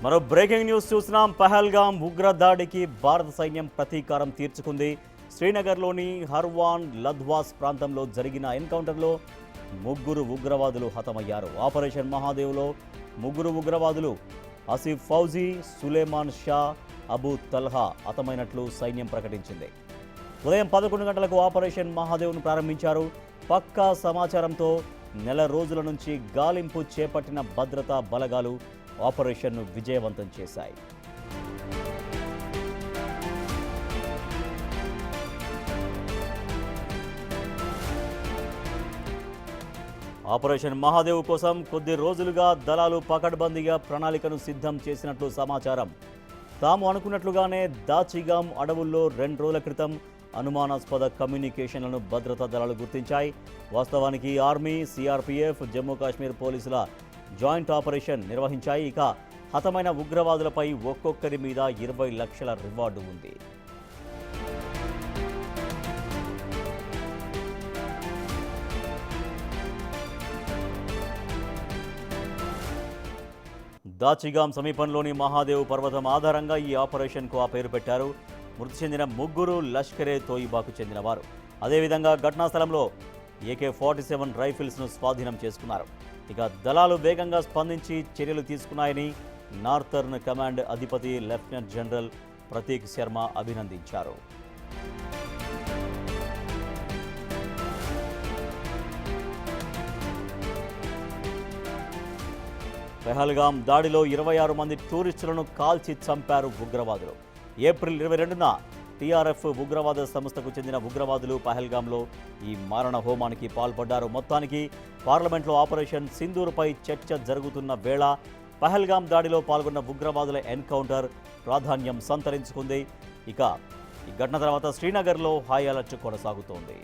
మరో breaking news చూసినాం. పహల్గాం ఉగ్రదాడికి భారత సైన్యం ప్రతీకారం తీర్చుకుంది. శ్రీనగర్లోని హర్వాన్ లద్వాస్ ప్రాంతంలో జరిగిన ఎన్కౌంటర్లో 3 ఉగ్రవాదులు హతమయ్యారు. ఆపరేషన్ మహాదేవ్లో 3 ఉగ్రవాదులు ఆసిఫ్ ఫౌజీ, సులేమాన్ షా, అబూ తల్హా హతమైనట్లు సైన్యం ప్రకటించింది. ఉదయం 11 గంటలకు ఆపరేషన్ మహాదేవ్ను ప్రారంభించారు. పక్కా సమాచారంతో నెల రోజుల నుంచి గాలింపు చేపట్టిన భద్రతా బలగాలు ఆపరేషన్ను విజయవంతం చేశాయి. ఆపరేషన్ మహాదేవ్ కోసం కొద్ది రోజులుగా దళాలు పకడ్బందీగా ప్రణాళికను సిద్ధం చేసినట్లు సమాచారం. తాము అనుకున్నట్లుగానే దాచిగాం అడవుల్లో 2 రోజుల క్రితం అనుమానాస్పద కమ్యూనికేషన్లను భద్రతా దళాలు గుర్తించాయి. వాస్తవానికి ఆర్మీ, సిఆర్పీఎఫ్, జమ్మూ కాశ్మీర్ పోలీసుల జాయింట్ ఆపరేషన్ నిర్వహించాయి. ఇక హతమైన ఉగ్రవాదులపై ఒక్కొక్కరి మీద 20 లక్షల రివార్డు ఉంది. దాచిగాం సమీపంలోని మహాదేవ్ పర్వతం ఆధారంగా ఈ ఆపరేషన్కు ఆ పేరు పెట్టారు. మృతి చెందిన 3 లష్కరే తోయిబాకు చెందినవారు. అదేవిధంగా ఘటనా స్థలంలో AK-47 రైఫిల్స్ను స్వాధీనం చేసుకున్నారు. ఇక దళాలు వేగంగా స్పందించి చర్యలు తీసుకున్నాయని నార్థర్న్ కమాండ్ అధిపతి లెఫ్టినెంట్ జనరల్ ప్రతీక్ శర్మ అభినందించారు. పెహల్గాం దాడిలో 26 మంది టూరిస్టులను కాల్చి చంపారు ఉగ్రవాదులు. ఏప్రిల్ 22న TRF ఉగ్రవాద సంస్థకు చెందిన ఉగ్రవాదులు పహల్గాంలో ఈ మారణ హోమానికి పాల్పడ్డారు. మొత్తానికి పార్లమెంట్లో ఆపరేషన్ సింధూర్పై చర్చ జరుగుతున్న వేళ పహల్గాం దాడిలో పాల్గొన్న ఉగ్రవాదుల ఎన్కౌంటర్ ప్రాధాన్యం సంతరించుకుంది. ఇక ఈ ఘటన తర్వాత శ్రీనగర్లో హై అలర్ట్ కొనసాగుతోంది.